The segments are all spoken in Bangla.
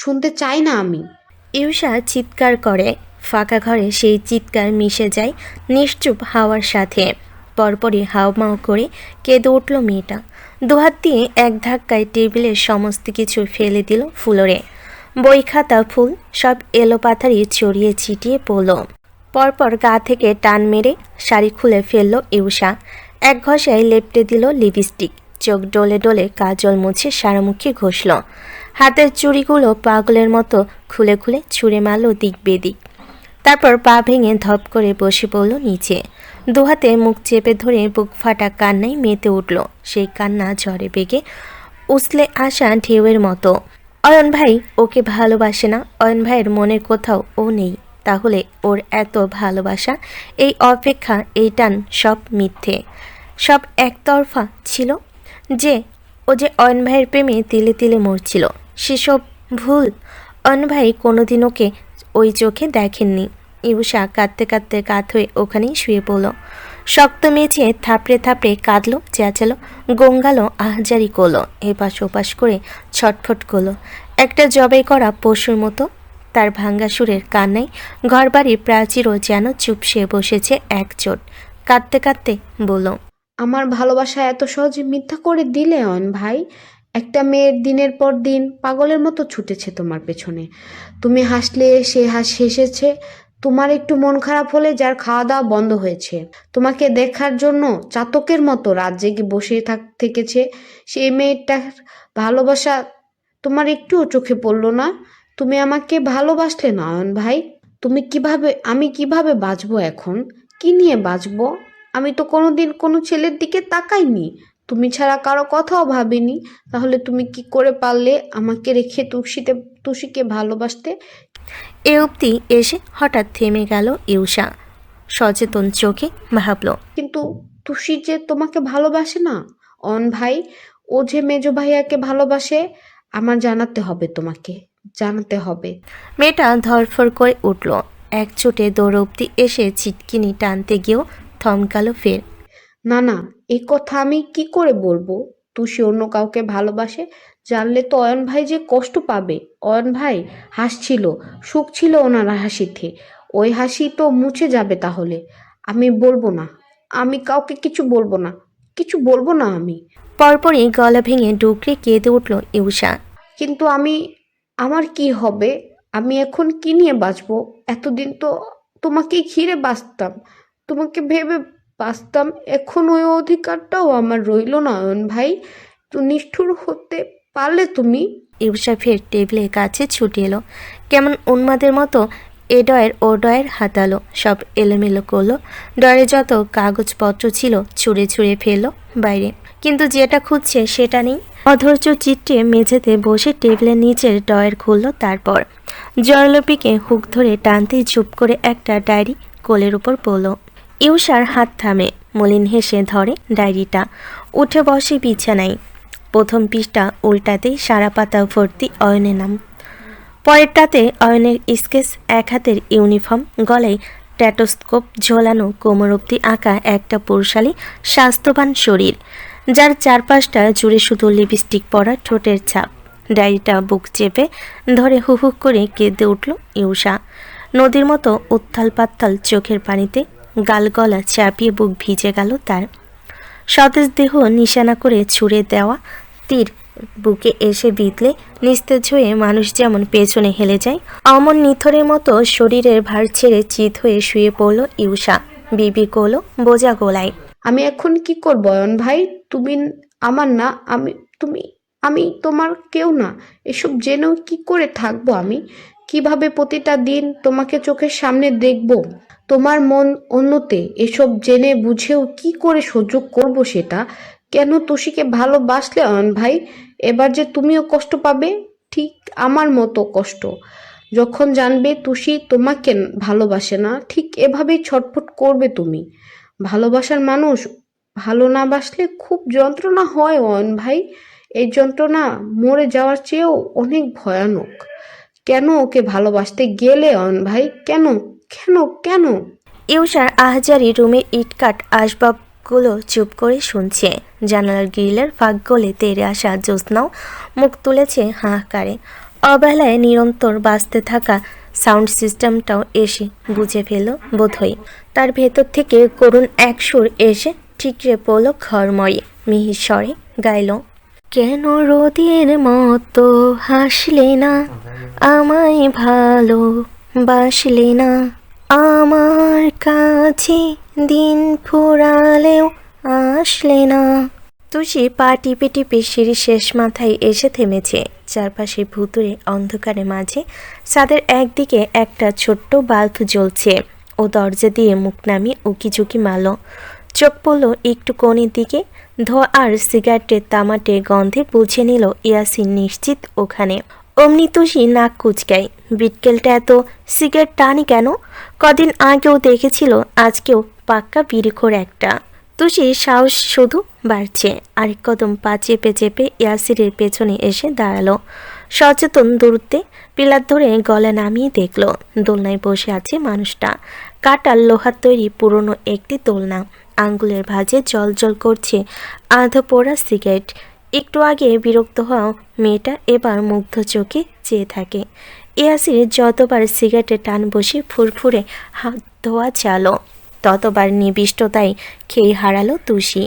শুনতে চাই না আমি। ইউষা চিৎকার করে। ফাঁকা ঘরে সেই চিৎকার মিশে যায় নিশ্চুপ হাওয়ার সাথে। পরপরই হাউমাউ করে কেঁদে উঠল মেয়েটা। দুহাত দিয়ে এক ধাক্কায় টেবিলের সমস্ত কিছু ফেলে দিল ফ্লোরে। বই খাতা ফুল সব এলোপাথারি ছড়িয়ে ছিটিয়ে পড়ল। পরপর গা থেকে টান মেরে শাড়ি খুলে ফেলল ইউষা। এক ঘষায় লেপটে দিল লিপস্টিক। চোখ ডলে ডলে কাজল মুছে সারামুখী ঘষল। হাতের চুড়িগুলো পাগলের মতো খুলে খুলে ছুঁড়ে মারল দিক বেদিক। তারপর পা ভেঙে ধপ করে বসে পড়ল নিচে। দুহাতে মুখ চেপে ধরে বুক ফাটা কান্নায় মেতে উঠল। সেই কান্না ঝড়ে বেগে উছলে আসা ঢেউয়ের মতো। অয়ন ভাই ওকে ভালোবাসে না। অয়ন ভাইয়ের মনের কোথাও ও নেই। তাহলে ওর এত ভালোবাসা, এই অপেক্ষা, এই টান সব মিথ্যে, সব একতরফা ছিল। ও যে অয়ন ভাইয়ের প্রেমে তিলে তিলে মরছিল, সেসব ভুল। অয়ন ভাই কোনোদিন ওকে ওই চোখে দেখেননি। ইউষা কাঁদতে কাঁদতে কাত হয়ে ওখানেই শুয়ে পড়ল। শক্ত মেঝে থাপড়ে থাপড়ে কাঁদলো, চেঁচালো, গঙ্গালো, আহজারি করলো, এপাশ ওপাশ করে ছটফট করলো একটা জবাই করা পশুর মতো। তার ভাঙ্গা সুরের কান্নায় ঘরবাড়ির প্রাচীরও যেন চুপসে বসেছে একচোট। কাঁদতে কাঁদতে বলল, আমার ভালোবাসা এত সহজে মিথ্যা করে দিলে অয়ন ভাই। একটা মেয়ের দিনের পর দিন পাগলের মতো ছুটেছে তোমার পেছনে। তুমি হাসলে সে হেসেছে। তোমার একটু মন খারাপ হলে যার খাওয়া দাওয়া বন্ধ হয়েছে। তোমাকে দেখার জন্য চাতকের মতো রাত জেগে বসে থেকেছে। সেই মেয়েটার ভালোবাসা তোমার একটুও চোখে পড়লো না। তুমি আমাকে ভালোবাসলে না অয়ন ভাই। আমি কিভাবে বাঁচবো এখন? কি নিয়ে বাঁচবো? আমি তো কোনোদিন কোনো ছেলের দিকে তাকাইনি। তুমি ছাড়া কারো কথাও ভাবিনি। তাহলে তুমি কি করে পারলে আমাকে রেখে তুষিকে ভালোবাসতে? এ অবধি এসে হঠাৎ থেমে গেল ইউষা। সচেতন চোখে ভাবল, কিন্তু তুষি যে তোমাকে ভালোবাসে না অন ভাই। ও যে মেজো ভাইয়াকে ভালোবাসে, আমার জানাতে হবে, তোমাকে জানাতে হবে। মেয়েটা ধরফর করে উঠল। এক চোটে দৌড় অবধি এসে ছিটকিনি টানতে গিয়েও থমকালো ফের। না না, এই কথা আমি কি করে বলবো? তুষি অন্য কাউকে ভালোবাসে জানলে তো অয়ন ভাই যে কষ্ট পাবে। অয়ন ভাই হাসছিল, সুখ ছিল ওনার হাসিতে। ওই হাসি তো মুছে যাবে তাহলে। আমি বলবো না, আমি কাউকে কিছু বলবো না, কিছু বলবো না আমি। পরপরই গলা ভেঙে ডুকরে কেঁদে উঠল ইউষা। কিন্তু আমার কি হবে? আমি এখন কি নিয়ে বাঁচবো? এতদিন তো তোমাকে ঘিরে বাঁচতাম, তোমাকে ভেবে বাঁচতাম। এখন ওই অধিকারটাও আমার রইলো না অয়ন ভাই। তো নিষ্ঠুর হতে পারলে তুমি? ইউষা ফের টেবিলের কাছে ছুটে এলো। কেমন উন্মাদের মতো এ ডয়ের ও ডয়ের হাতালো, সব এলোমেলো করলো। ডয়ের যত কাগজপত্র ছিল ছুঁড়ে ছুঁড়ে ফেললো বাইরে। কিন্তু যেটা খুঁজছে সেটা নেই। অধৈর্য চিত্রে মেঝেতে বসে টেবিলের নিচের ডয়ের খুলল। তারপর জয়লপিকে হুক ধরে টানতেই চুপ করে একটা ডায়েরি কোলের উপর পড়ল। ইউষার হাত থামে। মলিন হেসে ধরে ডায়েরিটা। উঠে বসে বিছানায়। প্রথম পৃষ্ঠা উল্টাতেই সারা পাতা ভর্তি অয়নের নাম। পরেরটাতে অয়নের স্কেচ, এক হাতের ইউনিফর্ম, গলায় ট্যাটোস্কোপ ঝোলানো, কোমর অবধি আঁকা একটা পুরুষালী স্বাস্থ্যবান শরীর, যার চারপাশটা জুড়ে শুধু লিপস্টিক পরা ঠোঁটের ছাপ। ডায়েরিটা বুক চেপে ধরে হুহুক করে কেঁদে উঠল ইউষা। নদীর মতো উত্থাল পাত্তাল চোখের পানিতে গাল গলা চাপিয়ে বুক ভিজে গেল তার। সতেজ দেহ নিশানা করে ছুঁড়ে দেওয়া তীর বুকে এসে বিঁধলে নিস্তেজ হয়ে মানুষ যেমন পেছনে হেলে যায়, অমন নিথরের মতো শরীরের ভার ছেড়ে চিত হয়ে শুয়ে পড়ল ইউষা। বিবি করল বোঝা গোলায়। আমি এখন কি করবো অয়ন ভাই? তুমি আমার না, আমি তোমার কেউ না। এসব জেনেও কি করে থাকবো আমি? কিভাবে প্রতিটা দিন তোমাকে চোখের সামনে দেখবো? তোমার মন অন্যতে, এসব জেনে বুঝেও কি করে সহ্য করব সেটা? কেন তুষিকে ভালোবাসলে অয়ন ভাই? এবার যে তুমিও কষ্ট পাবে, ঠিক আমার মতো কষ্ট। যখন জানবে তুষি তোমাকে ভালোবাসে না, ঠিক এভাবেই ছটফট করবে তুমি। ভালোবাসার মানুষ ভালো না বাসলে খুব যন্ত্রণা হয় অয়ন ভাই। এই যন্ত্রণা মরে যাওয়ার চেয়েও অনেক ভয়ানক। কেন ওকে ভালোবাসতে গেলে অয়ন ভাই? কেন? কেন? কেন? ইউষার আহজারি রুমের ইটকাট আসবাবগুলো চুপ করে শুনছে। জানালার গ্রিলের ফাঁক গলে তেড়ে আসা জ্যোৎস্নাও মুখ তুলেছে হাহাকারে। অবহেলায় নিরন্তর বাজতে থাকা সাউন্ড সিস্টেমটাও এসে বুঝে ফেলল বোধহয়। তার ভেতর থেকে করুণ এক সুর এসে ঠিকরে পড়ল ঘরময় মিহির স্বরে গাইল, কেন রোদের মতো হাসলে না, আমায় ভালো বাসলে না, আমার কাছে দিন ফুরালেও আসলে না। তুষি পা টিপে টিপে সিঁড়ির শেষ মাথায় এসে থেমেছে। চারপাশে ভুতুড়ে অন্ধকারে মাঝে ছাদের একদিকে একটা ছোট্ট বাল্ব জ্বলছে। ও দরজা দিয়ে মুখ নামিয়ে উকিঝুঁকি মারল। চোখ পড়ল একটু কোণের দিকে। ধোঁয়া আর সিগারেটের তামাটে গন্ধে বুঝে নিল ইয়াসিন নিশ্চিত ওখানে। অমনি তুষি নাক কুচকায়। বিটকেলটা এত সিগারেট টানি কেন? কদিন আগেও দেখেছিল, আজকেও পাক্কা বিড়িখোর একটা। তুষির সাহস শুধু বাড়ছে। আরেক কদম পা চেপে চেপে ইয়াসিরের পেছনে এসে দাঁড়ালো। সচেতন দূরত্বে পিলার ধরে গলা নামিয়ে দেখল দোলনায় বসে আছে মানুষটা। কাটার লোহার তৈরি পুরনো একটি দোলনা। আঙ্গুলের ভাঁজে জল করছে আধো পোড়া সিগারেট। একটু আগে বিরক্ত হওয়া মেয়েটা এবার মুগ্ধ চোখে চেয়ে থাকে। ইয়াসির যতবার সিগারেটের টান বসে ফুরফুরে হাত ধোয়া চালো, ততবার নিবিষ্টতায় খেয়ে হারালো তুষি।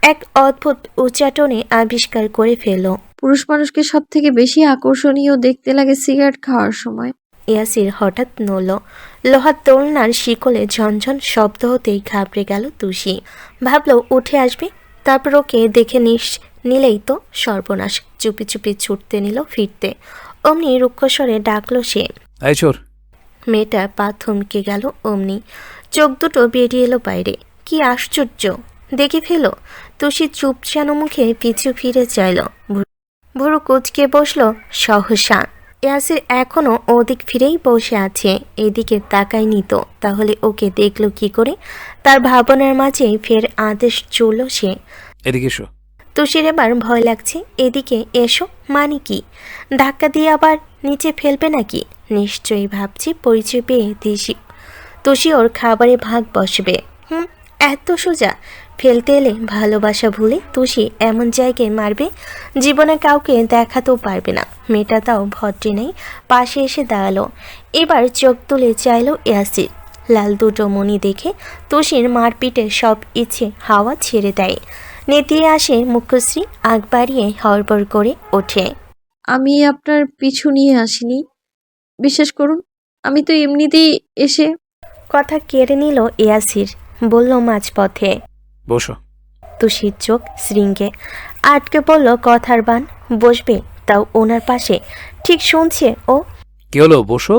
এক অদ্ভুত উচ্চাটনে আবিষ্কার করে ফেল। পুরুষ মানুষকে সব থেকে বেশি আকর্ষণীয় দেখতে লাগে সিগারেট খাওয়ার সময়। ইয়াসির হঠাৎ নড়ল। লোহার দোলনার শিকলে ঝনঝন শব্দ হতেই ঘাবড়ে গেল তুষি। ভাবল উঠে আসবে, তারপর ওকে দেখে নিলেই তো সর্বনাশ। চুপি চুপি ছুটতে নিল ফিরতে। অমনি রুক্ষস্বরে ডাকল সে, এই চোর। মেয়েটা পা থমকে গেল। অমনি চোখ দুটো বেরিয়ে এলো বাইরে। কি আশ্চর্য! দেখে ফেল। তুষি চুপচানো মুখে পিছু ফিরে চাইল। ভুরু কুচকে বসল সহসা। ইয়াসির এখনো ওদিক ফিরেই বসে আছে। এদিকে তাকায়নি তো, তাহলে ওকে দেখলো কি করে? তার ভাবনার মাঝেই ফের আদেশ চলল সে, এদিকে এসো। তুষির এবার ভয় লাগছে। এদিকে এসো মানে কি? ধাক্কা দিয়ে আবার নিচে ফেলবে নাকি? নিশ্চয়ই ভাবছি পরিচয় পেয়ে তুষি ওর খাবারে ভাগ বসবে। এত সোজা? ফেলতে এলে ভালোবাসা ভুলে তুষি এমন জায়গায় মারবে জীবনে কাউকে দেখাতেও পারবে না। মেয়েটা তাও ভদ্রে নেই, পাশে এসে দাঁড়ালো। এবার চোখ তুলে চাইল ইয়াসির। লাল দুটো মণি দেখে তুষির মারপিটে সব ইচ্ছে হাওয়া ছেড়ে দেয়। নেতিয়ে আসে মুখশ্রী, আগ বাড়িয়ে হড়বড় করে ওঠে। আমি আপনার পিছু নিয়ে আসিনি, বিশ্বাস করুন। আমি তো এমনিতেই এসে। কথা কেড়ে নিল ইয়াসির। বলল মাঝপথে, বসো। তুষির চোখ শৃঙ্গে আটকে পড়ল কথার বান। বসবে, তাও ওনার পাশে? ঠিক শুনছে ও। কি হলো, বসো।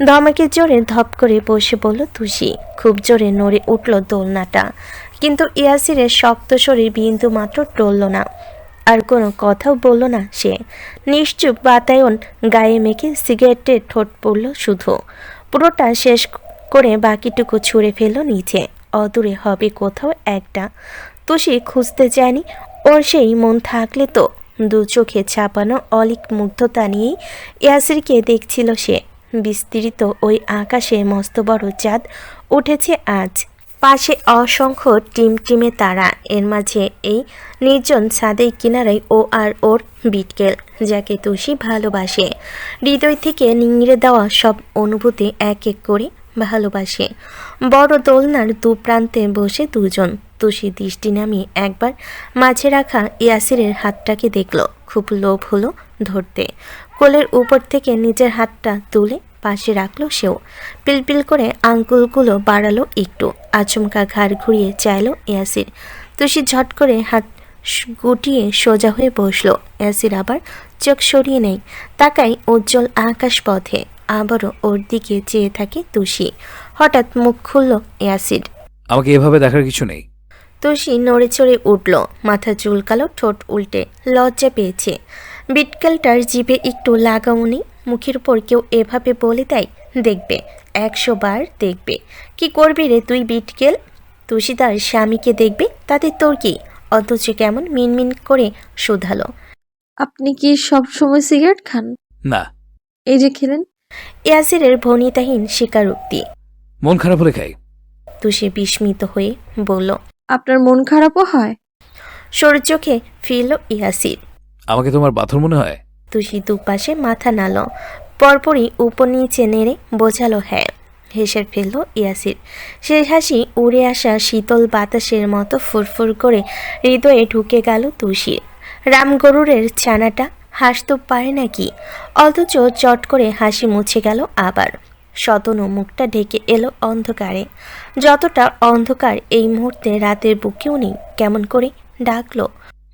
ধমকের জোরে ধপ করে বসে বলল তুষি। খুব জোরে নড়ে উঠল দোলনাটা, কিন্তু ইয়াসিরের শক্ত শরীর বিন্দু মাত্র টলল না। আর কোনো কথাও বলল না সে। নিশ্চুপ বাতায়ন গায়ে মেখে সিগারেটের ঠোঁট পড়ল শুধু। পুরোটা শেষ করে বাকিটুকু ছুঁড়ে ফেলল নিচে। অদূরে হবে কোথাও একটা। তুষি খুঁজতে যায়নি। ওর সেই মন থাকলে তো। দু চোখে ছাপানো অলিক মুগ্ধতা নিয়েই ইয়াসিরকে দেখছিল সে। বিস্তৃত ওই আকাশে মস্ত বড় চাঁদ উঠেছে আজ। পাশে অসংখ্য টিমটিমে তারা। এর মাঝে এই নির্জন ছাদের কিনারায় ও আর ওর বিটকেল, যাকে তুষি ভালোবাসে। হৃদয় থেকে নিংড়ে দেওয়া সব অনুভূতি এক এক করে ভালোবাসে। বড় দোলনার দু প্রান্তে বসে দুজন। তুষি দৃষ্টি নামিয়ে একবার মাঝে রাখা ইয়াসিরের হাতটাকে দেখল। খুব লোভ হলো ধরতে। কোলের উপর থেকে নিজের হাতটা তুলে পাশে রাখলো সেও। পিলপিল করে আঙ্গুলগুলো বাড়ালো একটু। আচমকা ঘাড় ঘুরিয়ে চাইল ইয়াসির। তুষি ঝট করে হাত গুটিয়ে সোজা হয়ে বসলো। ইয়াসির আবার চোখ সরিয়ে নেয়, তাকায় উজ্জ্বল আকাশ পথে। আবারও ওর দিকে চেয়ে থাকে তুষি। হঠাৎ মুখ খুলল ইয়াসির। আমাকে এভাবে দেখার কিছু নেই। তুষি নড়ে চড়ে উঠল, মাথা চুলকালো, ঠোঁট উল্টে। লজ্জা পেয়েছে। বিটকেলটার জিভে একটু লাগামনি। মুখের উপর কেউ এভাবে বলে দেয়? দেখবে, 100 বার দেখবে। কি করবি রে তুই বিটকেল? তুষি তার স্বামীকে দেখবে, তাতে তোর কি? অথচ কেমন মিনমিন করে শুধালো, আপনি কি সব সময় সিগারেট খান? না। এই যে খেলেন। ইয়াসিরের ভনিতাহীন স্বীকারোক্তি। মন খারাপ হলে খাই। তুষি বিস্মিত হয়ে বলল। আপনার মন খারাপও হয়? সর চোখে ফিরল ইয়াসির। আমাকে তোমার পাথর মনে হয়? তুষি দুপাশে মাথা নাড়ল, পরপরই উপর নিচে নেড়ে বোঝালো হ্যাঁ। হেসে ফেলল ইয়াসির। সেই হাসি উড়ে আসা শীতল বাতাসের মতো ফুরফুর করে হৃদয়ে ঢুকে গেল তুষির। রামগরুরের ছানাটা হাসতে পারে নাকি, অথচ চট করে হাসি মুছে গেল আবার। শতনু মুখটা ঢেকে এলো অন্ধকারে, যতটা অন্ধকার এই মুহূর্তে রাতের বুকেও নেই। কেমন করে ডাকলো,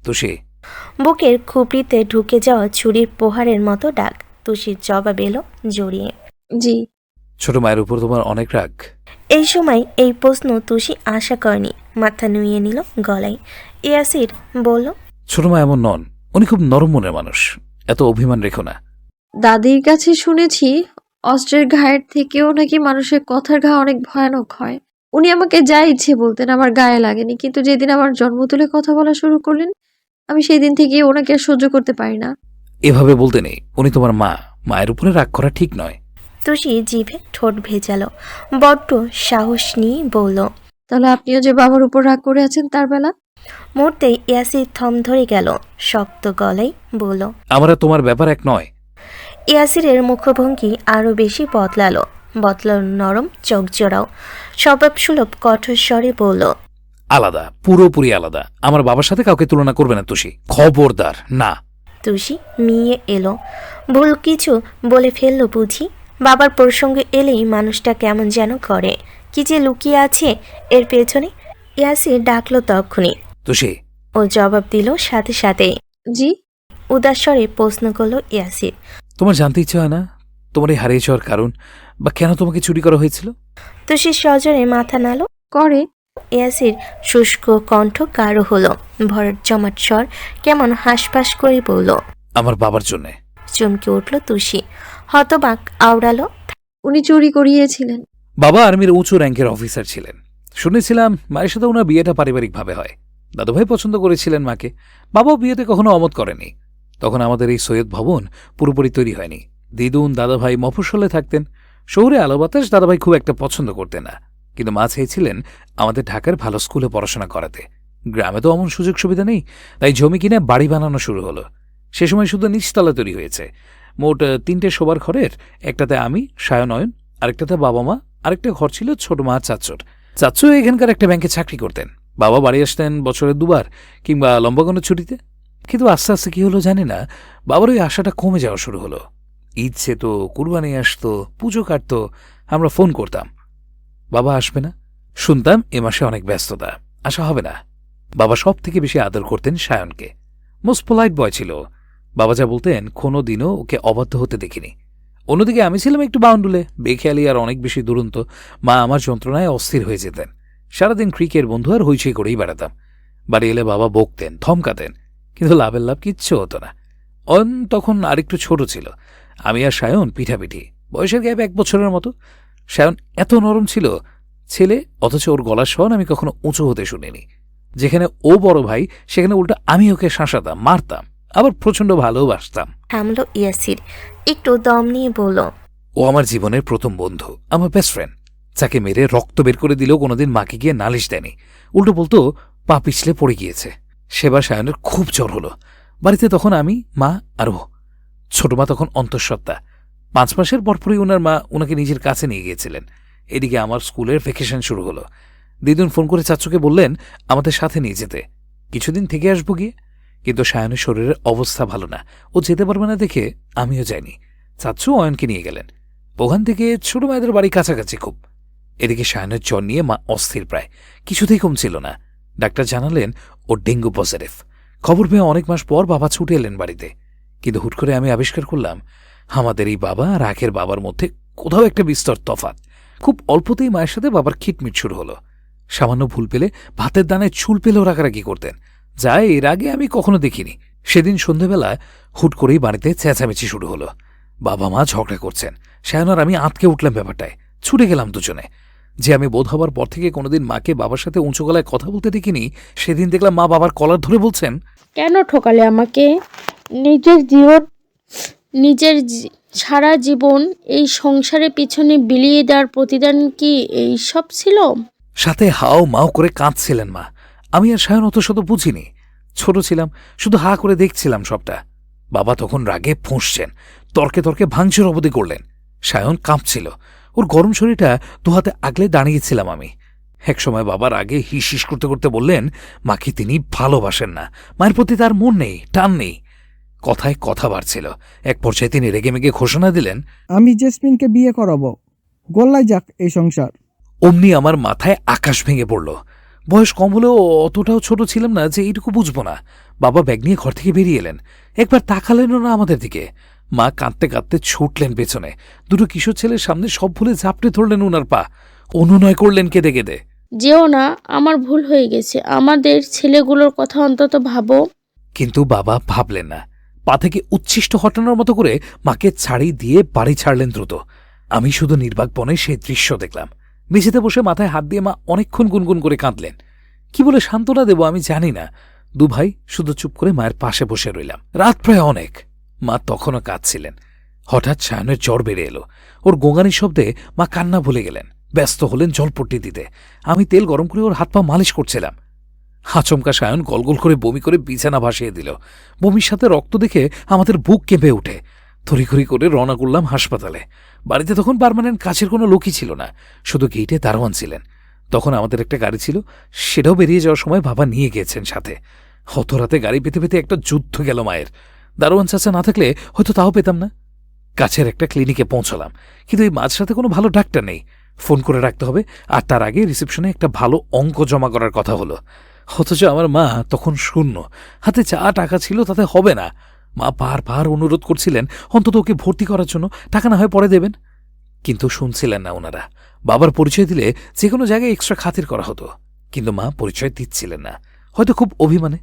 তুষি। বুকের খুপড়িতে ঢুকে যাওয়া ছুরির প্রহারের মতো ডাক। তুষির জবাব এলো জড়িয়ে। জি। ছোট মায়ের উপর তোমার অনেক রাগ? এই সময় এই প্রশ্ন তুষি আশা করেনি, মাথা নুইয়ে নিল গলায়। ইয়াসির বলল, ছোট মা এমন নন, উনি খুব নরম মনের মানুষ, এত অভিমান রেখো না। দাদির কাছে শুনেছি অস্ত্রের ঘায়ের থেকেও নাকি মানুষের কথার ঘা অনেক ভয়ানক হয়। উনি আমাকে যা ইচ্ছে বলতেন, আমার গায়ে লাগেনি, কিন্তু যেদিন আমার জন্ম তুলে কথা বলা শুরু করলেন, আমি সেই দিন থেকে ওনাকে আর সহ্য করতে পারি না। এভাবে বলতে নেই, উনি তোমার মা, মায়ের উপরে রাগ করা ঠিক নয়। তুষি জিভে ঠোঁট ভেজালো, বড্ড সাহস নিয়ে বলল। তাহলে আপনিও যে বাবার উপর রাগ করে আছেন তার বেলা? মুহূর্তেই ইয়াসির থম ধরে গেল, শক্ত গলায় বলল। আমার আর তোমার ব্যাপার এক নয়। ইয়াসিরের মুখভঙ্গি আরও বেশি বদলালো, নরম চোখ জোড়াও, স্বভাবসুলভ কঠোর স্বরে বলল। আলাদা, পুরোপুরি আলাদা। আমার বাবার সাথে কাউকে তুলনা করবে না তুষি, খবরদার না। তুষি মিয়ে এলো, ভুল কিছু বলে ফেললো বুঝি? বাবার প্রসঙ্গে এলেই মানুষটা কেমন যেন করে, কি যে লুকিয়ে আছে এর পেছনে। ইয়াসির ডাকলো তখনই, তুষি। ও জবাব দিল সাথে সাথে। জি। উদাস স্বরে প্রশ্ন করলো ইয়াসির। তোমার জানতে ইচ্ছে হয় না তোমার এই হারিয়ে যাওয়ার কারণ, বা কেন তোমাকে চুরি করা হয়েছিল? তুষি সজরে মাথা নাড়ল করে। ইয়াসির শুষ্ক কণ্ঠ গাঢ় হলো, ভরাট জমাট স্বর কেমন হাঁসফাঁস করে বলল। আমার বাবার জন্যে। চমকে উঠল তুষি, হতবাক আওড়ালো। উনি চুরি করিয়েছিলেন? বাবা আর্মির উঁচু র্যাঙ্কের অফিসার ছিলেন। শুনেছিলাম মায়ের সাথে ওনার বিয়েটা পারিবারিকভাবে হয়। দাদুভাই পছন্দ করেছিলেন মাকে, বাবাও বিয়েতে কখনো অমত করেনি। তখন আমাদের এই সৈয়দ ভবন পুরোপুরি তৈরি হয়নি। দিদুন দাদাভাই মফস্বলে থাকতেন, শহুরে আলো বাতাস দাদাভাই খুব একটা পছন্দ করতেন না। কিন্তু মা চেয়েছিলেন আমাদের ঢাকার ভালো স্কুলে পড়াশোনা করাতে। গ্রামে তো অমন সুযোগ সুবিধা নেই, তাই জমি কিনে বাড়ি বানানো শুরু হলো। সে সময় শুধু নিচতলা তৈরি হয়েছে। মোট 3টে শোবার ঘরের, একটাতে আমি, সায়নয়ন, আরেকটাতে বাবা মা, আরেকটা ঘর ছিল ছোট মা চাচ্চুর। চাচ্চু এখানকার একটা ব্যাংকে চাকরি করতেন। বাবা বাড়ি আসতেন বছরে 2বার কিংবা লম্বা কোনো ছুটিতে। কিন্তু আস্তে আস্তে কি হলো জানি না, বাবার ওই আশাটা কমে যাওয়া শুরু হলো। ঈদ সেতো, কুরবানি আসতো, পুজো কাটতো, আমরা ফোন করতাম, বাবা আসবে না। শুনতাম এ মাসে অনেক ব্যস্ততা, আসা হবে না। বাবা সব থেকে বেশি আদর করতেন সায়নকে, মোস্ট পোলাইট বয় ছিল। বাবা যা বলতেন কোনো দিনও ওকে অবাধ্য হতে দেখিনি। অন্যদিকে আমি ছিলাম একটু বাউন্ডুলে, বেখেয়ালি আর অনেক বেশি দুরন্ত। মা আমার যন্ত্রণায় অস্থির হয়ে যেতেন। সারাদিন ক্রিকেট বন্ধু আর হইচই করেই বেড়াতাম। বাড়ি এলে বাবা বকতেন, ধমকাতেন, কিন্তু লাভের লাভ কিচ্ছু হতো না। অয়ন তখন আরেকটু ছোট ছিল। আমি আর সায়ন পিঠাপিঠি, বয়সের গ্যাপ 1 বছরের মতো। সায়ন এত নরম ছিল ছেলে, অথচ ওর গলার স্বর আমি কখনো উঁচু হতে শুনিনি। যেখানে ও বড় ভাই, সেখানে উল্টা আমি ওকে শাসাতাম, মারতাম, আবার প্রচণ্ড ভালোবাসতাম। থামলো ইয়াসির, একটু দম নিয়ে বলল। ও আমার জীবনের প্রথম বন্ধু, আমার বেস্ট ফ্রেন্ড। যাকে মেরে রক্ত বের করে দিলেও কোনোদিন মাকে গিয়ে নালিশ দেয়নি। উল্টো বলতো পা পিছলে পড়ে গিয়েছে। সেবার সায়নের খুব জ্বর হলো। বাড়িতে তখন আমি, মা আর ও। ছোট মা তখন অন্তঃসত্ত্বা। 5 মাসের পরপরই ওনার মা ওনাকে নিজের কাছে নিয়ে গিয়েছিলেন। এদিকে আমার স্কুলের ভ্যাকেশন শুরু হলো। দিদুন ফোন করে চাচুকে বললেন আমাদের সাথে নিয়ে যেতে, কিছুদিন থেকে আসবো গিয়ে। কিন্তু সায়নের শরীরের অবস্থা ভালো না, ও যেতে পারবে না দেখে আমিও যাইনি। চাচু অয়নকে নিয়ে গেলেন। ওখান থেকে ছোট মায়েদের বাড়ি কাছাকাছি খুব। এদিকে সায়নের জ্বর নিয়ে মা অস্থির, প্রায় কিছুতেই কমছিল না। ডাক্তার জানালেন ও ডেঙ্গু পজিটিভ। খবর পেয়ে অনেক মাস পর বাবা ছুটে এলেন বাড়িতে। কিন্তু হুট করে আমি আবিষ্কার করলাম আমাদের এই বাবা আর আগের বাবার মধ্যে কোথাও একটা বিস্তর তফাৎ। খুব অল্পতেই মায়ের সাথে বাবার খিটমিট শুরু হলো। সামান্য ভুল পেলে ভাতের দানায় চুল পেলেও রাগারাগি করতেন, যা এর আগে আমি কখনো দেখিনি। সেদিন সন্ধেবেলায় হুট করেই বাড়িতে চেঁচামেচি শুরু হলো। বাবা মা ঝগড়া করছেন। সায়ন আর আমি আঁতকে উঠলাম ব্যাপারটায়, ছুটে গেলাম দুজনে। যে আমি বোধ হবার পর থেকে কোনোদিন মাকে বাবার সাথে উঁচু গলায় কথা বলতে দেখিনি, সেদিন দেখলাম মা বাবার কলার ধরে বলছেন, কেন ঠকালে আমাকে? নিজের সারা জীবন এই সংসারের পিছনে বিলিয়ে দেওয়ার প্রতিদান কি এই সব ছিল? সাথে হাও মাও করে কাঁদছিলেন মা। আমি আর সায়ন অত শত বুঝিনি, ছোট ছিলাম, শুধু হা করে দেখছিলাম সবটা। বাবা তখন রাগে ফুঁসছেন, তর্কে তর্কে ভাঙচুর অবধি করলেন। সায়ন কাঁপছিল, ওর গরম শরীরটা দুহাতে আগলে দাঁড়িয়েছিলাম আমি। একসময় বাবার আগে হিস হিস করতে করতে বললেন, মাকে তিনি ভালোবাসেন না, মায়ের প্রতি তার মন নেই, টান নেই। কথায় কথা বাড়ছিল। এক পর্যায়ে তিনি রেগেমেগে ঘোষণা দিলেন, আমি জেসমিনকে বিয়ে করাবো, গোল্লায় যাক এই সংসার। অমনি আমার মাথায় আকাশ ভেঙে পড়ল। বয়স কম হলেও অতটাও ছোট ছিলাম না যে এইটুকু বুঝবো না। বাবা ব্যাগ নিয়ে ঘর থেকে বেরিয়ে এলেন, একবার তাকালেনও না আমাদের দিকে। মা কাঁদতে কাঁদতে ছুটলেন পেছনে, দুটো কিশোর ছেলের সামনে সব ভুলে ঝাপটে ধরলেন ওনার পা, অনুনয় করলেন কেঁদে কেঁদে। যেও না, আমার ভুল হয়ে গেছে, আমাদের ছেলেগুলোর কথা অন্তত ভাবো। কিন্তু বাবা ভাবলেন না। পা থেকে উচ্ছিষ্ট হটানোর মতো করে মাকে ছাড়ি দিয়ে বাড়ি ছাড়লেন দ্রুত। আমি শুধু নির্বাকপণে সেই দৃশ্য দেখলাম। মেঝেতে বসে মাথায় হাত দিয়ে মা অনেকক্ষণ গুনগুন করে কাঁদলেন। কি বলে সান্ত্বনা দেব আমি জানি না। দু ভাই শুধু চুপ করে মায়ের পাশে বসে রইলাম। রাত প্রায় অনেক, মা তখনও কাঁদছিলেন। হঠাৎ সায়নের জ্বর বেড়ে এলো। ওর গোঙানির শব্দে মা কান্না ভুলে গেলেন, ব্যস্ত হলেন জলপট্টি দিতে। আমি তেল গরম করে ওর হাত পা মালিশ করছিলাম। আচমকা সায়ন গলগল করে বমি করে বিছানা ভাসিয়ে দিল। বমির সাথে রক্ত দেখে আমাদের বুক কেঁপে ওঠে। থরিখরি করে রওনা করলাম হাসপাতালে। বাড়িতে তখন পার্মানেন্ট কাছের কোনো লোকই ছিল না, শুধু গেইটে দারোয়ান ছিলেন। তখন আমাদের একটা গাড়ি ছিল, সেটাও বেরিয়ে যাওয়ার সময় বাবা নিয়ে গিয়েছেন সাথে। হত রাতে গাড়ি পেতে পেতে একটা যুদ্ধ গেল মায়ের। দারোয়ান চাচা না থাকলে হয়তো তাও পেতাম না। কাছের একটা ক্লিনিকে পৌঁছলাম, কিন্তু এই মাঝরাতে কোনো ভালো ডাক্তার নেই। ফোন করে রাখতে হবে, আর তার আগে রিসেপশনে একটা ভালো অঙ্ক জমা করার কথা হলো। অথচ আমার মা তখন শূন্য, হাতে যা টাকা ছিল তাতে হবে না। মা বারবার অনুরোধ করছিলেন অন্তত ওকে ভর্তি করার জন্য, টাকা না হয় পরে দেবেন। কিন্তু শুনছিলেন না ওনারা। বাবার পরিচয় দিলে যে কোনো জায়গায় এক্সট্রা খাতির করা হতো, কিন্তু মা পরিচয় দিচ্ছিলেন না, হয়তো খুব অভিমানে।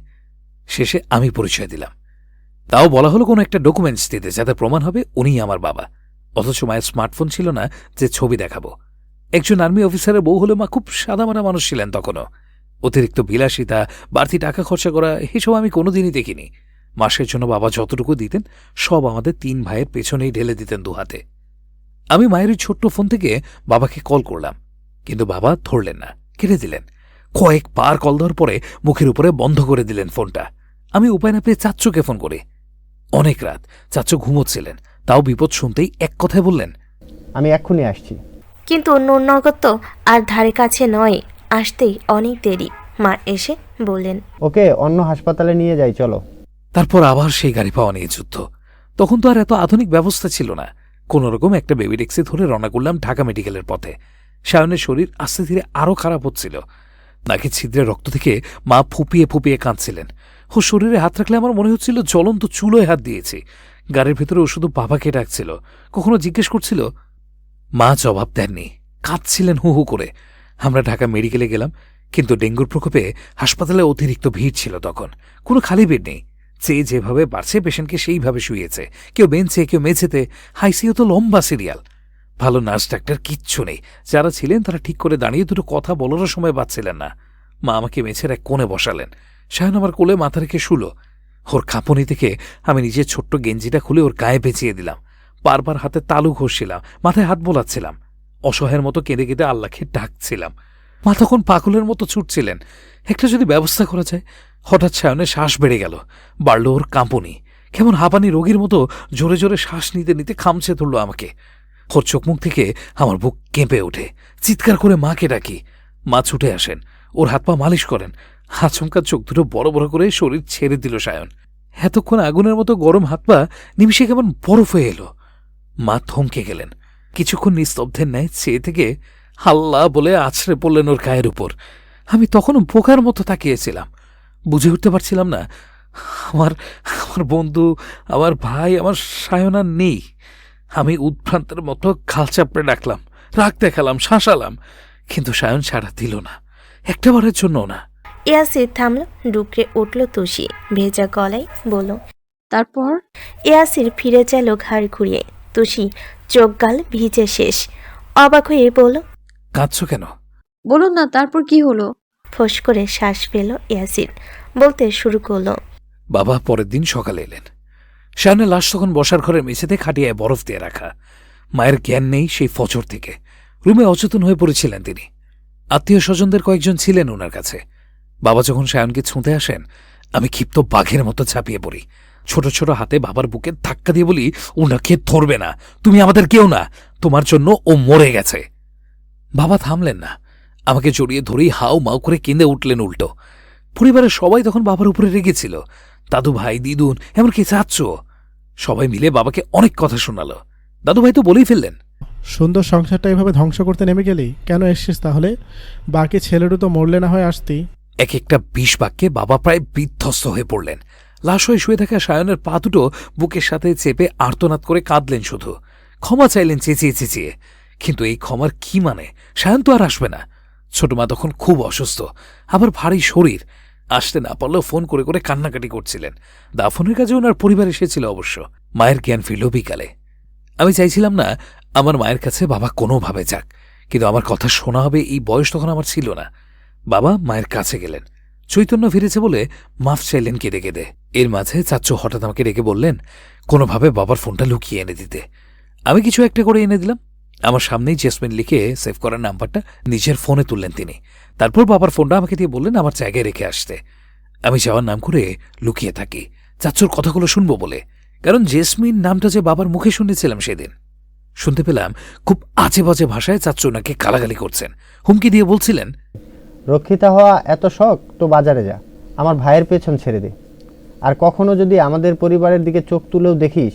শেষে আমি পরিচয় দিলাম, তাও বলা হলো কোনো একটা ডকুমেন্টস দিতে, যাতে প্রমাণ হবে উনিই আমার বাবা। অথচ মায়ের স্মার্টফোন ছিল না যে ছবি দেখাবো। একজন আর্মি অফিসারের বউ হলে মা খুব সাদামাটা মানুষ ছিলেন তখনও। অতিরিক্ত বিলাসিতা, বাড়তি টাকা খরচা করা এসব আমি কোনোদিনই দেখিনি। মাসের জন্য বাবা যতটুকু দিতেন সব আমাদের 3 ভাইয়ের পেছনেই ঢেলে দিতেন দুহাতে। আমি মায়ের ওই ছোট্ট ফোন থেকে বাবাকে কল করলাম, কিন্তু বাবা ধরলেন না, কেটে দিলেন। কয়েকবার কল দেওয়ার পরে মুখের উপরে বন্ধ করে দিলেন ফোনটা। আমি উপায় না পেয়ে চাচ্চুকে ফোন করি। অনেক রাত, চাচ্চু ঘুমোচ্ছিলেন, তাও বিপদ শুনতেই এক কথায় বললেন, আমি এক্ষুনি আসছি। কিন্তু নগর তো আর ধারে কাছে নয়, আসতেই অনেক দেরি। মা এসে বললেন, ওকে অন্য হাসপাতালে নিয়ে যাই, চলো। তারপর আবার সেই গাড়ি পাওয়া নিয়ে যুদ্ধ। তখন তো আর এত আধুনিক ব্যবস্থা ছিল না। কোনোরকম একটা বেবি ট্যাক্সি ধরে রওনা করলাম ঢাকা মেডিকেলের পথে। সায়নের শরীর আস্তে ধীরে আরও খারাপ হচ্ছিল। নাকি ছিদ্রে রক্ত থেকে মা ফুপিয়ে ফুপিয়ে কাঁদছিলেন। ও শরীরে হাত রাখলে আমার মনে হচ্ছিল জ্বলন্ত চুলোয় হাত দিয়েছি। গাড়ির ভেতরে ও শুধু বাবাকে ডাকছিল, কখনো জিজ্ঞেস করছিল। মা জবাব দেননি, কাঁদছিলেন হু হু করে। আমরা ঢাকা মেডিকেলে গেলাম, কিন্তু ডেঙ্গুর প্রকোপে হাসপাতালে অতিরিক্ত ভিড় ছিল তখন। কোনো খালি বেড নেই। যেভাবে বাড়ছে পেশেন্টকে সেইভাবে শুয়েছে, কেউ বেঞ্চে, কেউ মেঝেতে। আইসিইউ তো লম্বা সিরিয়াল। ভালো নার্স ডাক্তার কিচ্ছু নেই। যারা ছিলেন তারা ঠিক করে দাঁড়িয়ে দুটো কথা বলারও সময় পাচ্ছিলেন না। মা আমাকে মেঝের এক কোণে বসালেন। সায়ন আমার কোলে মাথা রেখে শুলো। ওর কাঁপুনি থেকে আমি নিজের ছোট্ট গেঞ্জিটা খুলে ওর গায়ে পেঁচিয়ে দিলাম। বারবার হাতে তালু ঘষছিলাম, মাথায় হাত বোলাচ্ছিলাম, অসহায়ের মতো কেঁদে কেঁদে আল্লাহকে ডাকছিলাম। মা তখন পাগলের মতো ছুটছিলেন, একটা যদি ব্যবস্থা করা যায়। হঠাৎ সায়নের শ্বাস বেড়ে গেল, বাড়ল ওর কাঁপুনি। কেমন হাঁপানি রোগীর মতো জোরে জোরে শ্বাস নিতে নিতে খামছে ধরল আমাকে। ওর চোখ মুখ থেকে আমার বুক কেঁপে ওঠে। চিৎকার করে মাকে ডাকি। মা ছুটে আসেন, ওর হাত পা মালিশ করেন। আচমকা চোখ দুটো বড় বড় করে শরীর ছেড়ে দিল সায়ন। এতক্ষণ আগুনের মতো গরম হাত পা নিমিষে কেমন বরফ হয়ে এলো। মা থমকে গেলেন, কিছুক্ষণ নিস্তব্ধের ন্যায় চেয়ে থেকে আল্লাহ বলে আছড়ে পড়লেন ওর গায়ের উপর। আমি তখনও বোকার মতো তাকিয়েছিলাম, বুঝে উঠতে পারছিলাম না আমার বন্ধু, আমার ভাই, আমার সায়ন আর নেই। আমি উদ্ভ্রান্তের মতো খাল চাপড়ে ডাকলাম, রাগ দেখালাম, শাসালাম, কিন্তু সায়ন সাড়া দিল না, একটাবারের জন্য না। ইয়াসির থামল, ডুকরে উঠল তুষি, ভেজা গলায় বলল। তারপর ইয়াসির ফিরে চাইল ঘাড় ঘুরিয়ে। তুষি চোখ গাল ভিজে শেষ, অবাক হয়ে বলল, কাঁদছ কেন? বলুন না, তারপর কি হলো? ফোঁস করে শ্বাস পেল ইয়াসির, বলতে শুরু করলো। বাবা পরের দিন সকালে এলেন। সায়নের লাশ তখন বসার ঘরের মেঝেতে খাটিয়ায় বরফ দিয়ে রাখা। মায়ের জ্ঞান নেই সেই ফজর থেকে। রুমে অচেতন হয়ে পড়েছিলেন তিনি। আত্মীয় স্বজনদের কয়েকজন ছিলেন ওনার কাছে। বাবা যখন সায়নকে ছুঁতে আসেন, আমি ক্ষিপ্ত বাঘের মতো ঝাঁপিয়ে পড়ি। ছোট ছোট হাতে বাবার বুকে ধাক্কা দিয়ে বলি, ওনাকে ধরবে না, তুমি আমাদের কেউ না, তোমার জন্য ও মরে গেছে। বাবা থামলেন না, আমাকে জড়িয়ে ধরেই হাউ মাউ করে কেঁদে উঠলেন উল্টো। পরিবারের সবাই তখন বাবার উপরে রেগেছিল, দাদু ভাই, দিদুন, এমনকি চাচ্চু। সবাই মিলে বাবাকে অনেক কথা শোনালো। দাদু ভাই তো বলেই ফেললেন, সুন্দর সংসারটা এভাবে ধ্বংস করতে নেমে গেলি কেন এসছিস তাহলে? বাকি ছেলেরও তো মরলে না হয় আসতি। এক একটা বিষ বাক্যে বাবা প্রায় বিধ্বস্ত হয়ে পড়লেন। লাশ হয়ে শুয়ে থাকা সায়নের পা দুটো বুকের সাথে চেপে আর্তনাদ করে কাঁদলেন, শুধু ক্ষমা চাইলেন চেঁচিয়ে চেঁচিয়ে। কিন্তু এই ক্ষমার কি মানে? সায়ন তো আর আসবে না। ছোট মা তখন খুব অসুস্থ, আবার ভারী শরীর, আসতে না পারলেও ফোন করে করে কান্নাকাটি করছিলেন। দাফনের কাজে ওনার পরিবার এসেছিল অবশ্য। মায়ের জ্ঞান ফিরল বিকালে। আমি চাইছিলাম না আমার মায়ের কাছে বাবা কোনোভাবে যাক, কিন্তু আমার কথা শোনা হবে এই বয়স তখন আমার ছিল না। বাবা মায়ের কাছে গেলেন, চৈতন্য ফিরেছে বলে মাফ চাইলেন কেঁদে কেঁদে। এর মাঝে চাচ্চু হঠাৎ আমাকে ডেকে বললেন কোনোভাবে বাবার ফোনটা লুকিয়ে এনে দিতে। আমি কিছু একটা করে এনে দিলাম। আমার সামনেই জেসমিন লিখে সেভ করার নাম্বারটা নিজের ফোনে তুললেন তিনি। তারপর বাবার ফোনটা আমাকে দিয়ে বললেন আমার জায়গায় রেখে আসতে। আমি যাওয়ার নাম করে লুকিয়ে থাকি, চাচ্চুর কথাগুলো শুনবো বলে। কারণ জেসমিন নামটা যে বাবার মুখে শুনেছিলাম সেদিন। শুনতে পেলাম খুব আজে বাজে ভাষায় চাচ্চু নাকি গালাগালি করছেন, হুমকি দিয়ে বলছিলেন, রক্ষিতা হওয়া এত শখ তো বাজারে যা, আমার ভাইয়ের পেছন ছেড়ে দে। আর কখনো যদি আমাদের পরিবারের দিকে চোখ তুলেও দেখিস,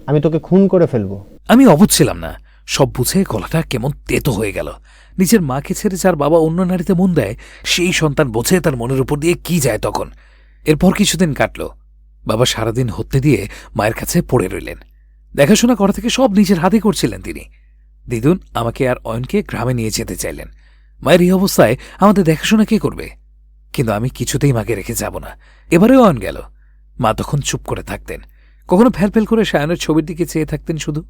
আমি তোকে খুন করে ফেলবো। আমি অবুঝ ছিলাম না। সব বুঝে গলাটা কেমন তেতো হয়ে গেল। নিজের মাকে ছেড়ে যার বাবা অন্য নারীতে মন দেয়, সেই সন্তান বোঝে তার মনের উপর দিয়ে কি যায় তখন। এরপর কিছুদিন কাটল। বাবা সারাদিন হত্যে দিয়ে মায়ের কাছে পড়ে রইলেন। দেখাশোনা করা থেকে সব নিজের হাতে করছিলেন তিনি। দিদুন আমাকে আর অয়নকে গ্রামে নিয়ে যেতে চাইলেন। মায়ের এই অবস্থায় আমাদের দেখাশোনা কে করবে? কিন্তু আমি কিছুতেই মাকে রেখে যাব না। এবারেও অয়ন গেল। মা তখন চুপ করে থাকতেন, কখনো ফ্যালফেল করে সায়নের ছবির দিকে চেয়ে থাকতেন শুধু,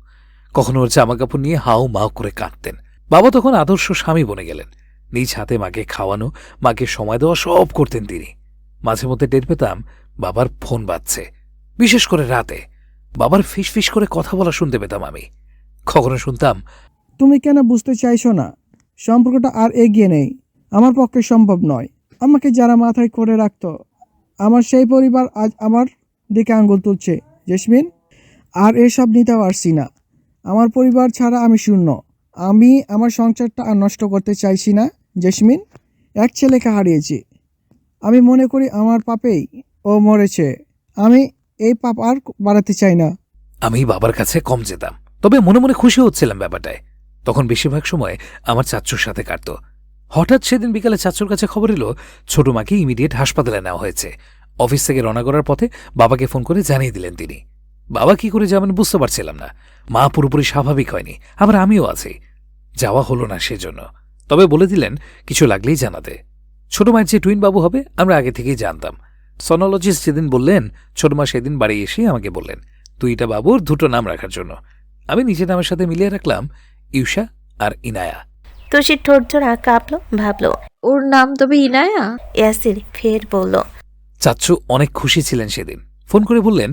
কখনো ওর জামাকাপড় নিয়ে হাউ মাউ করে কাঁদতেন। বাবা তখন আদর্শ স্বামী বনে গেলেন। নিজ হাতে মাকে খাওয়ানো, মাকে সময় দেওয়া সব করতেন তিনি। মাঝে মধ্যে টের পেতাম বাবার ফোন বাজছে, বিশেষ করে রাতে। বাবার ফিস ফিস করে কথা বলা শুনতে পেতাম আমি। কখনো শুনতাম, তুমি কেন বুঝতে চাইছো না? সম্পর্কটা আর এগিয়ে নেই, আমার পক্ষে সম্ভব নয়। আমাকে যারা মাথায় করে রাখতো, আমার সেই পরিবার আজ আমার দিকে আঙ্গুল তুলছে। জেসমিন, আর এসব নিতে পারছি না। আমার পরিবার ছাড়া আমি শূন্য। আমি আমার সংসারটা আর নষ্ট করতে চাইছি না। জেসমিন, এক ছেলেকে হারিয়েছি। আমি মনে করি আমার পাপেই ও মরেছে। আমি এই পাপ আর বাড়াতে চাই না। আমি বাবার কাছে কম যেতাম, তবে মনে মনে খুশি হচ্ছিলাম ব্যাপারটায়। তখন বেশিরভাগ সময় আমার চাচ্চুর সাথে কাটত। হঠাৎ সেদিন বিকালে চাচ্চুর কাছে খবর এলো ছোট মাকে ইমিডিয়েট হাসপাতালে নেওয়া হয়েছে। অফিস থেকে রওনা করার পথে বাবাকে ফোন করে জানিয়ে দিলেন তিনি। বাবা কি করে যাবেন বুঝতে পারছিলাম না। মা পুরোপুরি স্বাভাবিক হয়নি, আবার আমিও আছি। যাওয়া হলো না সেজন্য। তবে বলে দিলেন কিছু লাগলেই জানাতে। ছোট মায়ের যে টুইন বাবু হবে আমরা আগে থেকেই জানতাম। সনোলজিস্ট যেদিন বললেন, ছোট মা সেদিন বাড়ি এসে আমাকে বললেন দুইটা বাবুর দুটো নাম রাখার জন্য। আমি নিজের নামের সাথে মিলিয়ে রাখলাম ইউষা আর ইনায়া। তুষির ঠোঁট জোড়া কাঁপলো, ভাবলো ওর নাম তবে ইনায়া? ইয়াসির ফের বলল, চাচ্চু অনেক খুশি ছিলেন সেদিন। ফোন করে বললেন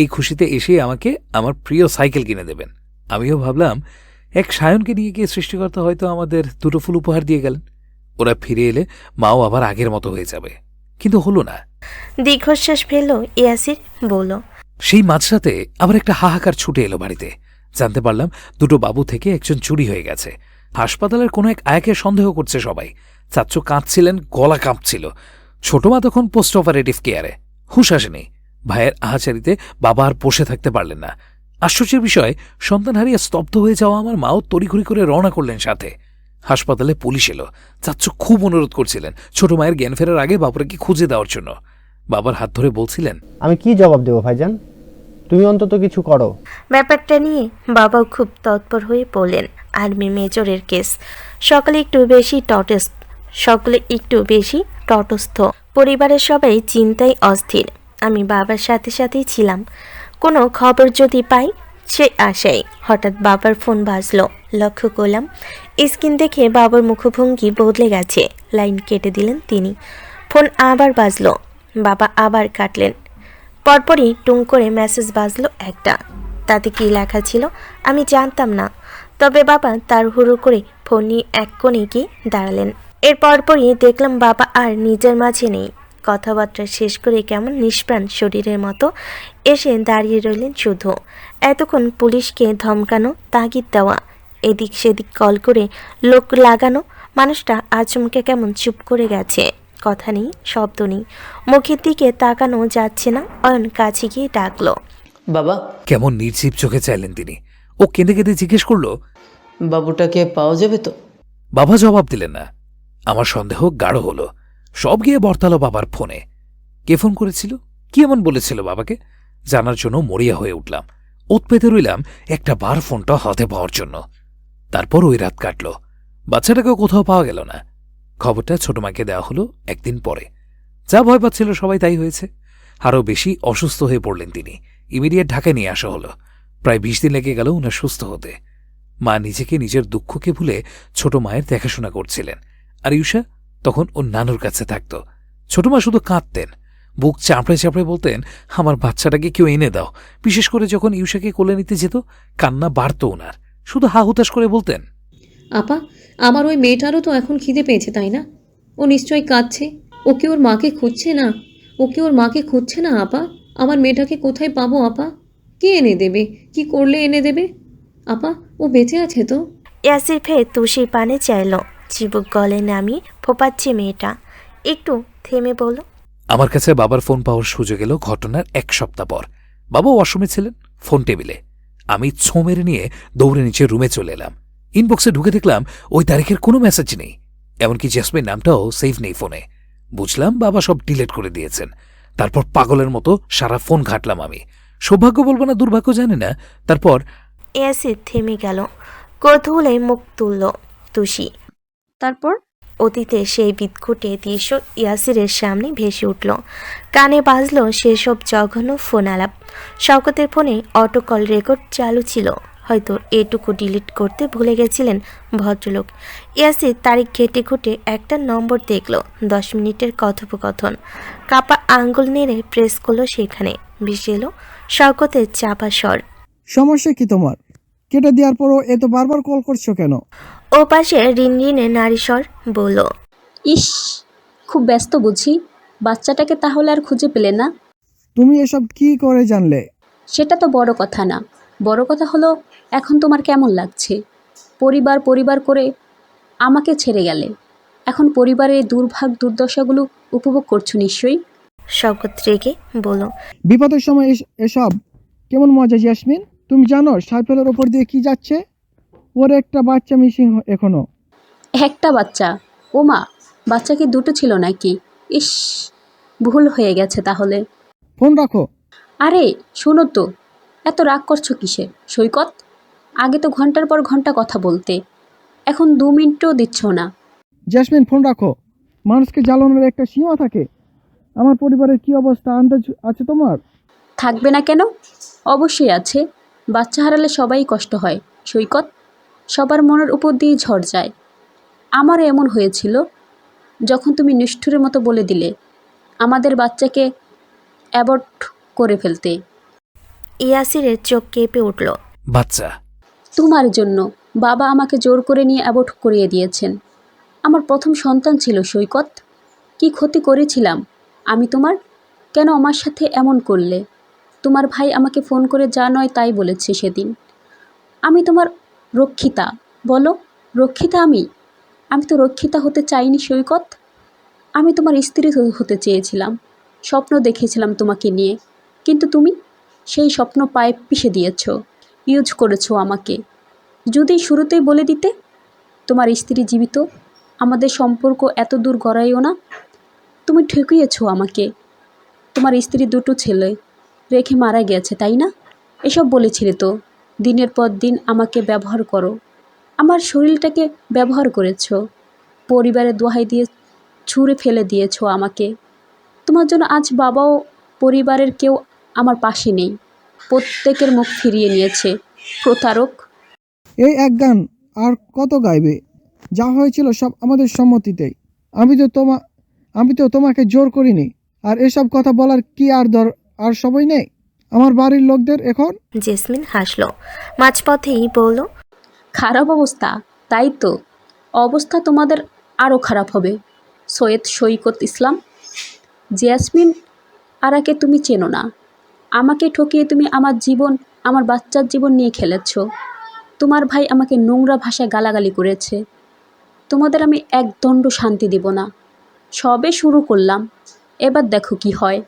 এই খুশিতে এসে আমাকে আমার প্রিয় সাইকেল কিনে দেবেন। আমিও ভাবলাম এক সায়নকে নিয়ে গিয়ে সৃষ্টিকর্তা হয়তো আমাদের দুটো ফুল উপহার দিয়ে গেলেন। ওরা ফিরে এলে মাও আবার আগের মতো হয়ে যাবে, কিন্তু হলো না। দীর্ঘশ্বাস ফেলল ইয়াসির, বলল, সেই মাঝরাতে আবার একটা হাহাকার ছুটে এলো বাড়িতে। জানতে পারলাম দুটো বাবু থেকে একজন চুরি হয়ে গেছে। হাসপাতালের কোনো এক আয়াকে সন্দেহ করছে সবাই। চাচ্চু কাঁদছিলেন, গলা কাঁপছিল। ছোট মা তখন পোস্ট অপারেটিভ কেয়ারে, হুঁশ আসেনি। ভাইয়ের আহাচারিতে বাবা আর বসে থাকতে পারলেন না। আশ্চর্যের বিষয়, সন্তান হারিয়ে স্তব্ধ হয়ে যাওয়া আমার মাও তড়িঘড়ি করে রওনা করলেন সাথে। হাসপাতালে পুলিশ এলো। চাচ্চু খুব অনুরোধ করছিলেন ছোট মায়ের জ্ঞান ফেরার আগে বাবুরাকে খুঁজে দেওয়ার জন্য। বাবার হাত ধরে বলছিলেন, আমি কি জবাব দেবো ভাইজান? তুমি অন্তত কিছু করো। ব্যাপারটা নিয়ে বাবাও খুব তৎপর হয়ে পড়লেন। আর্মি মেজরের কেস, সকলে একটু বেশি তটস্থ। পরিবারের সবাই চিন্তায় অস্থির। আমি বাবার সাথে সাথেই ছিলাম, কোনো খবর যদি পাই সে আশায়। হঠাৎ বাবার ফোন বাজলো, লক্ষ্য করলাম স্ক্রিন দেখে বাবার মুখভঙ্গি বদলে গেছে। লাইন কেটে দিলেন তিনি। ফোন আবার বাজলো, বাবা আবার কাটলেন। পরপরই টুং করে মেসেজ বাজলো একটা। তাতে কি লেখা ছিল আমি জানতাম না, তবে বাবা তাড়াহুড়ো করে ফোন নিয়ে এক কোণে গিয়ে দাঁড়ালেন। এর পরপরই দেখলাম বাবা আর নিজের মাঝে নেই। কথাবার্তা শেষ করে কেমন নিষ্প্রাণ শরীরের মতো এসে দাঁড়িয়ে রইলেন শুধু। এতক্ষণ পুলিশকে ধমকানো, তাগিদ দেওয়া, এদিক সেদিক কল করে লোক লাগানো, মানুষটা আচমকে কেমন চুপ করে গেছে। কথা নেই, শব্দ নেই, মুখের দিকে তাকানো যাচ্ছে না। অয়ন কাছে গিয়ে ডাকলো, বাবা। কেমন নির্জীব চোখে চাইলেন তিনি। ও কেঁদে কেঁদে জিজ্ঞেস করলো, বাবুটাকে পাওয়া যাবে তো? বাবা জবাব দিলেন না। আমার সন্দেহ গাঢ় হলো। সব গিয়ে বর্তালো বাবার ফোনে। কে ফোন করেছিল, কি এমন বলেছিল বাবাকে জানার জন্য মরিয়া হয়ে উঠলাম। ওত পেতে রইলাম একটা বার ফোনটা হাতে পাওয়ার জন্য। তারপর ওই রাত কাটল। বাচ্চাটাকেও কোথাও পাওয়া গেল না। খবরটা ছোট মাকে দেওয়া হলো একদিন পরে। যা ভয় পাচ্ছিল সবাই তাই হয়েছে। আরও বেশি অসুস্থ হয়ে পড়লেন তিনি। ইমিডিয়েট ঢাকায় নিয়ে আসা হলো। প্রায় 20 দিন লেগে গেল উনার সুস্থ হতে। মা নিজেকে, নিজের দুঃখকে ভুলে ছোট মায়ের দেখাশোনা করছিলেন। আর ইউষা তখন ওর নানুর কাছে থাকত। ছোট মা শুধু কাঁদতেন, বুক চাপড়ে চাপড়ে বলতেন, আমার বাচ্চাটাকে কেউ এনে দাও। বিশেষ করে যখন ইউষাকে কোলে নিতে যেত, কান্না বাড়ত ওনার। শুধু হা হুতাশ করে বলতেন, আপা, আমার ওই মেয়েটারও তো এখন খিদে পেয়েছে, তাই না? ও নিশ্চয়ই কাঁদছে। ও কি ওর মাকে খুঁজছে না? ও কি ওর মাকে খুঁজছে না আপা? আমার মেয়েটাকে কোথায় পাবো আপা? কে এনে দেবে? কি করলে এনে দেবে? আপা, ও বেঁচে আছে তো? ইয়াসির ফের তুষির পানে চাইল। চিবুক গলে নামিয়ে ফোপাচ্ছে মেয়েটা। একটু থেমে বলল, আমার কাছে বাবার ফোন পাওয়ার সুযোগ এলো ঘটনার 1 সপ্তাহ পর। বাবা ওয়াশরুমে ছিলেন, ফোন টেবিলে। আমি ছোঁ মেরে নিয়ে দৌড়ে নিচে রুমে চলে এলাম। ইনবক্সে ঢুকে দেখলাম ওই তারিখের কোনো মেসেজ নেই। এমনকি জেসমিন নামটাও সেভ নেই ফোনে। বুঝলাম বাবা সব ডিলিট করে দিয়েছেন। তারপর পাগলের মতো সারা ফোন ঘাটলাম আমি। সৌভাগ্য বলবো না দুর্ভাগ্য জানি না। তারপর ইয়াসির থেমে গেল। কৌতূহলে মুখ তুলল তুষি। তারপর অতীতে সেই বিদঘুটে দৃশ্য ইয়াসিরের সামনে ভেসে উঠল। কানে বাজল সেসব জঘন্য ফোন আলাপ। শওকতের ফোনে অটো কল রেকর্ড চালু ছিল। হয়তো এটুকু ডিলিট করতে ভুলে গেছিলেন ভদ্রলোক। ইয়াসির তারিখ ঘেটে ঘুটে একটা নম্বর দেখল। 10 মিনিটের কথোপকথন। কাপা আঙ্গুল নেড়ে প্রেস করলো সেখানে। ভেসে এলো শওকতের চাপা স্বর, সমস্যা কি তোমার? কেটে দেওয়ার পরও এত বারবার কল করছো কেন? ও পাশে রিনরিনে নারী স্বর বলল, ইস, খুব ব্যস্ত বুঝি। বাচ্চাটাকে তাহলে আর খুঁজে পেলে না? তুমি এসব কি করে জানলে? সেটা তো বড় কথা না। বড় কথা হলো, এখন তোমার কেমন লাগছে? পরিবার পরিবার করে আমাকে ছেড়ে গেলে এখন পরিবারের দুর্ভাগ দুর্দশাগুলো উপভোগ করছো নিশ্চয়ই। শওকত রেগে বলল, বিপদের সময় এসব কেমন মজা জেসমিন? তুমি জানো সাইফেলের ওপর দিয়ে কি যাচ্ছে? ওর একটা বাচ্চা মিসিং এখনো। একটা বাচ্চা? ও মা, বাচ্চা কি দুটো ছিল নাকি? ইস, ভুল হয়ে গেছে তাহলে। ফোন রাখো। আরে শোনো তো, এত রাগ করছো কিসে সৈকত? আগে তো ঘন্টার পর ঘন্টা কথা বলতে, এখন 2 মিনিটও দিচ্ছ না। জেসমিন ফোন রাখো। মানুষকে জ্বালানোর একটা সীমা থাকে। আমার পরিবারের কি অবস্থা আন্দাজ আছে তোমার? থাকবে না কেন? অবশ্যই আছে। বাচ্চা হারালে সবাই কষ্ট হয় সৈকত। সবার মনের উপর দিয়ে ঝড় যায়। আমারও এমন হয়েছিল যখন তুমি নিষ্ঠুরের মতো বলে দিলে আমাদের বাচ্চাকে অ্যাবর্ট করে ফেলতে। ইয়াসিরের চোখ কেঁপে উঠল। বাচ্চা? তোমার জন্য বাবা আমাকে জোর করে নিয়ে অ্যাবর্ট করিয়ে দিয়েছেন। আমার প্রথম সন্তান ছিল সৈকত। কি ক্ষতি করেছিলাম আমি তোমার? কেন আমার সাথে এমন করলে? তোমার ভাই আমাকে ফোন করে যা নয় তাই বলেছে সেদিন। আমি তোমার রক্ষিতা। বলো, রক্ষিতা আমি তো রক্ষিতা হতে চাইনি সৈকত। আমি তোমার স্ত্রী হতে চেয়েছিলাম। স্বপ্ন দেখেছিলাম তোমাকে নিয়ে। কিন্তু তুমি সেই স্বপ্ন পায়ে পিষে দিয়েছ। ইউজ করেছো আমাকে। যদি শুরুতেই বলে দিতে তোমার স্ত্রী জীবিত, আমাদের সম্পর্ক এত দূর গড়াইও না। তুমি ঠকিয়েছো আমাকে। তোমার স্ত্রী 2টো ছেলে রেখে মারা গেছে, তাই না? এসব বলেছিলে তো। দিনের পর দিন আমাকে ব্যবহার করো। আমার শরীরটাকে ব্যবহার করেছো। পরিবারের দোহাই দিয়ে ছুঁড়ে ফেলে দিয়েছো আমাকে। তোমার জন্য আজ বাবাও পরিবারের কেউ আমার পাশে নেই। প্রত্যেকের মুখ ফিরিয়ে নিয়েছে। প্রতারক। এই এক গান আর কত গাইবে? যা হয়েছিল সব আমাদের সম্মতিতেই। আমি তো তোমাকে জোর করিনি। আর এসব কথা বলার কি আর সবই নেই আমার বাড়ির লোকদের এখন? জেসমিন হাসল। মাঝপথেই বলল, খারাপ অবস্থা? তাই তো, অবস্থা তোমাদের আরও খারাপ হবে সৈয়দ সৈকত ইসলাম। জেসমিন আরাকে তুমি চেনো না। আমাকে ঠকিয়ে তুমি আমার জীবন, আমার বাচ্চার জীবন নিয়ে খেলেছ। তোমার ভাই আমাকে নোংরা ভাষায় গালাগালি করেছে। তোমাদের আমি এক দণ্ড শান্তি দেব না। সবে শুরু করলাম, এবার দেখো কি হয়।